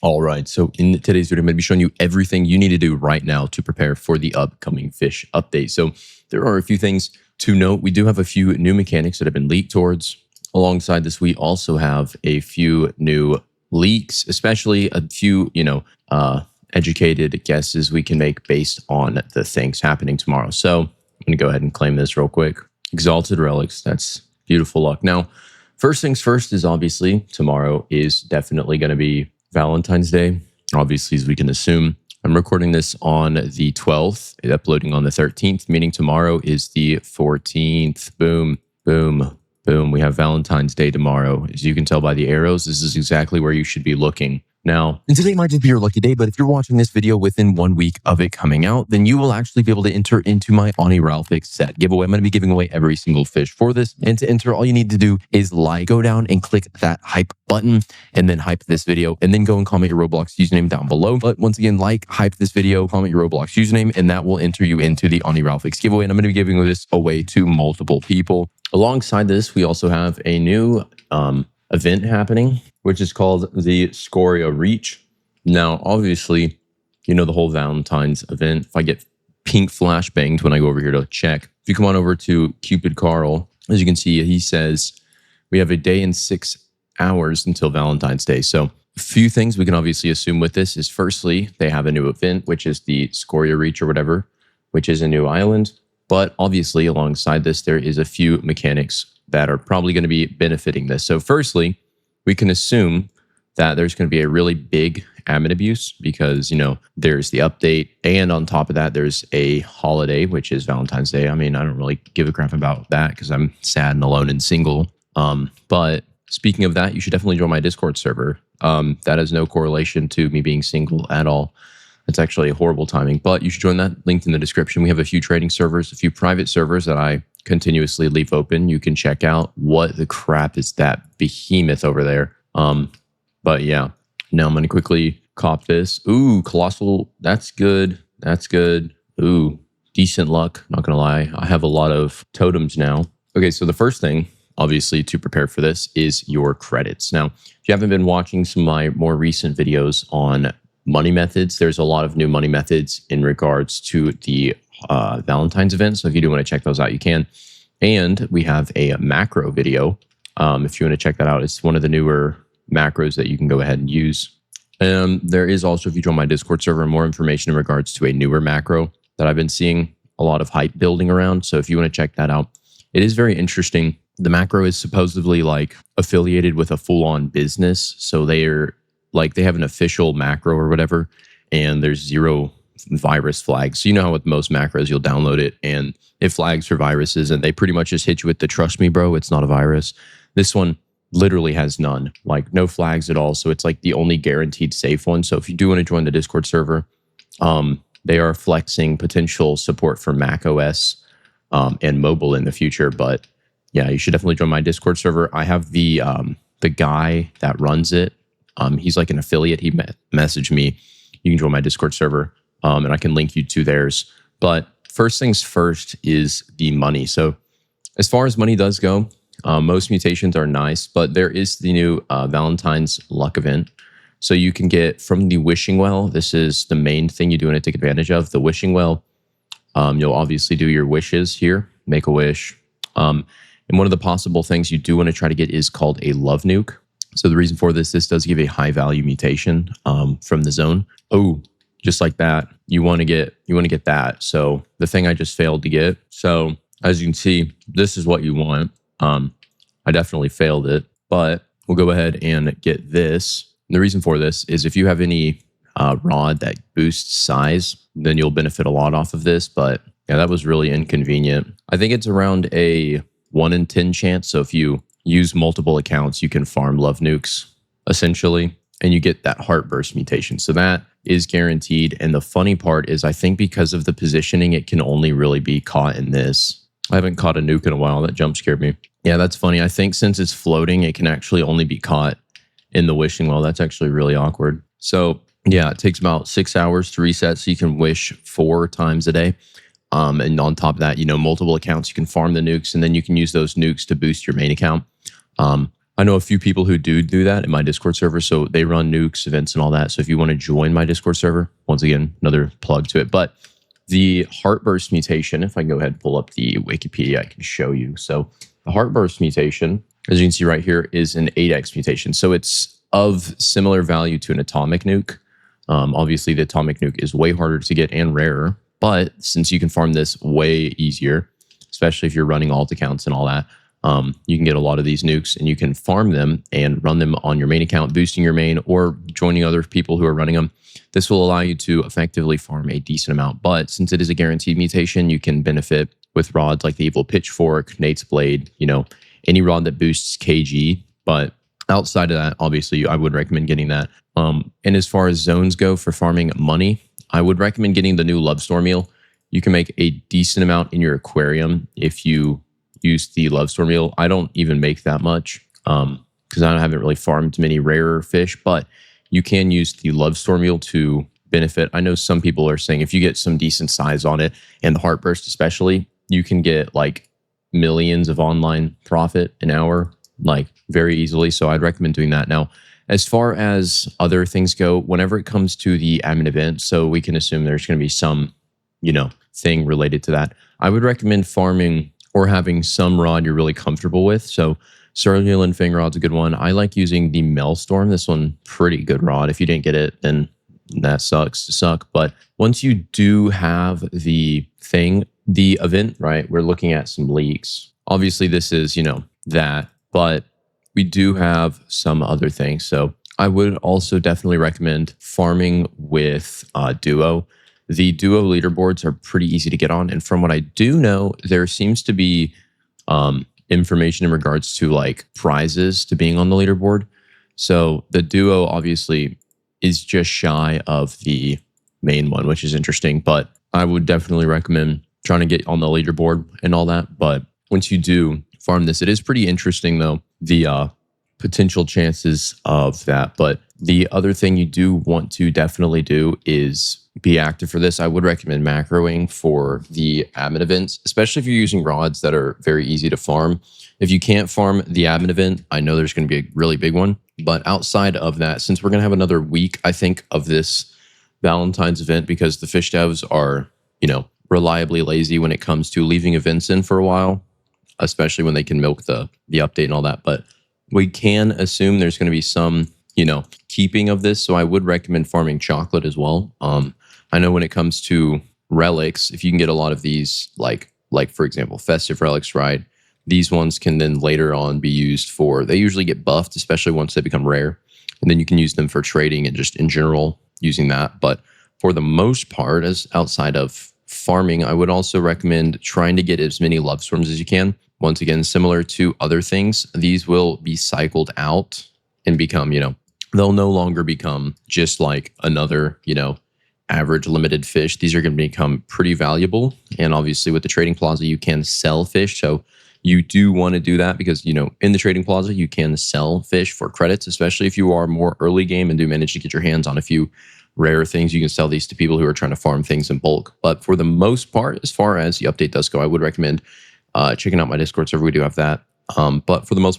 All right, so in today's video, I'm going to be showing you everything you need to do right now to prepare for the upcoming Fish update. So there are a few things to note. We do have a few new mechanics that have been leaked towards. Alongside this, we also have a few new leaks, especially a few, educated guesses we can make based on the things happening tomorrow. So I'm going to go ahead and claim this real quick. Exalted Relics, that's beautiful luck. Now, first things first is obviously tomorrow is definitely going to be Valentine's Day. Obviously, as we can assume, I'm recording this on the 12th, uploading on the 13th, meaning tomorrow is the 14th. Boom, boom, boom. We have Valentine's Day tomorrow. As you can tell by the arrows, this is exactly where you should be looking. Now, and today might just be your lucky day, but if you're watching this video within 1 week of it coming out, then you will actually be able to enter into my Oni Ralphix set giveaway. I'm going to be giving away every single fish for this. And to enter, all you need to do is go down and click that hype button and then hype this video and then go and comment your Roblox username down below. But once again, hype this video, comment your Roblox username, and that will enter you into the Oni Ralphix giveaway. And I'm going to be giving this away to multiple people. Alongside this, we also have a new event happening, which is called the Scoria Reach. Now, obviously, you know the whole Valentine's event. If I get pink flashbanged when I go over here to check, if you come on over to Cupid Carl, as you can see, he says we have a day and 6 hours until Valentine's Day. So a few things we can obviously assume with this is, firstly, they have a new event, which is the Scoria Reach or whatever, which is a new island. But obviously, alongside this, there is a few mechanics that are probably going to be benefiting this. So firstly, we can assume that there's going to be a really big admin abuse because, there's the update. And on top of that, there's a holiday, which is Valentine's Day. I mean, I don't really give a crap about that because I'm sad and alone and single. But speaking of that, you should definitely join my Discord server. That has no correlation to me being single at all. It's actually a horrible timing, but you should join that, linked in the description. We have a few trading servers, a few private servers that I continuously leave open. You can check out what the crap is that behemoth over there. But yeah, now I'm going to quickly cop this. Ooh, Colossal. That's good. That's good. Ooh, decent luck. Not going to lie. I have a lot of totems now. Okay, so the first thing, obviously, to prepare for this is your credits. Now, if you haven't been watching some of my more recent videos on money methods, there's a lot of new money methods in regards to the Valentine's event. So if you do want to check those out, you can. And we have a macro video. If you want to check that out, it's one of the newer macros that you can go ahead and use. There is also, if you join my Discord server, more information in regards to a newer macro that I've been seeing a lot of hype building around. So if you want to check that out, it is very interesting. The macro is supposedly affiliated with a full-on business. So they have an official macro or whatever, and there's 0 virus flags. So you know how with most macros, you'll download it and it flags for viruses, and they pretty much just hit you with the "trust me, bro, it's not a virus." This one literally has none, no flags at all. So it's the only guaranteed safe one. So if you do want to join the Discord server, they are flexing potential support for Mac OS and mobile in the future. But yeah, you should definitely join my Discord server. I have the guy that runs it. He's an affiliate. He messaged me. You can join my Discord server, and I can link you to theirs. But first things first is the money. So as far as money does go, most mutations are nice, but there is the new Valentine's luck event. So you can get from the wishing well. This is the main thing you do want to take advantage of. The wishing well, you'll obviously do your wishes here, make a wish. And one of the possible things you do want to try to get is called a love nuke. So the reason for this does give a high value mutation from the zone. Oh, just like that. You want to get that. So the thing I just failed to get. So as you can see, this is what you want. I definitely failed it, but we'll go ahead and get this. And the reason for this is if you have any rod that boosts size, then you'll benefit a lot off of this. But yeah, that was really inconvenient. I think it's around a 1 in 10 chance. So if you use multiple accounts, you can farm love nukes essentially, and you get that heartburst mutation. So that is guaranteed. And the funny part is, I think because of the positioning, it can only really be caught in this. I haven't caught a nuke in a while. That jump scared me. Yeah, that's funny. I think since it's floating, it can actually only be caught in the wishing well. That's actually really awkward. So yeah, it takes about 6 hours to reset. So you can wish 4 times a day. And on top of that, multiple accounts, you can farm the nukes, and then you can use those nukes to boost your main account. I know a few people who do that in my Discord server. So they run nukes, events, and all that. So if you want to join my Discord server, once again, another plug to it. But the heartburst mutation, if I can go ahead and pull up the Wikipedia, I can show you. So the heartburst mutation, as you can see right here, is an 8x mutation. So it's of similar value to an atomic nuke. Obviously, the atomic nuke is way harder to get and rarer. But since you can farm this way easier, especially if you're running alt accounts and all that, you can get a lot of these nukes and you can farm them and run them on your main account, boosting your main or joining other people who are running them. This will allow you to effectively farm a decent amount. But since it is a guaranteed mutation, you can benefit with rods like the Evil Pitchfork, Nate's Blade, any rod that boosts KG. But outside of that, obviously, I would recommend getting that. And as far as zones go for farming money, I would recommend getting the new Love Storm meal. You can make a decent amount in your aquarium if you use the Love Storm meal. I don't even make that much because I haven't really farmed many rarer fish, but you can use the Love Storm meal to benefit. I know some people are saying if you get some decent size on it, and the Heartburst especially, you can get like millions of online profit an hour, like very easily. So I'd recommend doing that. Now, as far as other things go, whenever it comes to the admin event, so we can assume there's going to be some, thing related to that, I would recommend farming or having some rod you're really comfortable with. So Cerulean Fang Rod's a good one. I like using the Maelstrom. This one, pretty good rod. If you didn't get it, then that sucks to suck. But once you do have the thing, the event, right, we're looking at some leaks. Obviously, this is, that, but we do have some other things. So I would also definitely recommend farming with Duo. The Duo leaderboards are pretty easy to get on. And from what I do know, there seems to be information in regards to like prizes to being on the leaderboard. So the Duo obviously is just shy of the main one, which is interesting. But I would definitely recommend trying to get on the leaderboard and all that. But once you do farm this, it is pretty interesting though, the potential chances of that. But the other thing you do want to definitely do is be active for this. I would recommend macroing for the admin events, especially if you're using rods that are very easy to farm. If you can't farm the admin event, I know there's going to be a really big one. But outside of that, since we're going to have another week, I think, of this Valentine's event, because the fish devs are, reliably lazy when it comes to leaving events in for a while, especially when they can milk the update and all that. But we can assume there's going to be some, keeping of this. So I would recommend farming chocolate as well. I know when it comes to relics, if you can get a lot of these, like for example, festive relics, right? These ones can then later on be used for, they usually get buffed, especially once they become rare. And then you can use them for trading and just in general using that. But for the most part, as outside of farming, I would also recommend trying to get as many love storms as you can. Once again, similar to other things, these will be cycled out and become, they'll no longer become just like another, average limited fish. These are going to become pretty valuable. And obviously with the trading plaza, you can sell fish. So you do want to do that because, in the trading plaza, you can sell fish for credits, especially if you are more early game and do manage to get your hands on a few rare things. You can sell these to people who are trying to farm things in bulk. But for the most part, as far as the update does go, I would recommend checking out my Discord server. We do have that. But for the most part,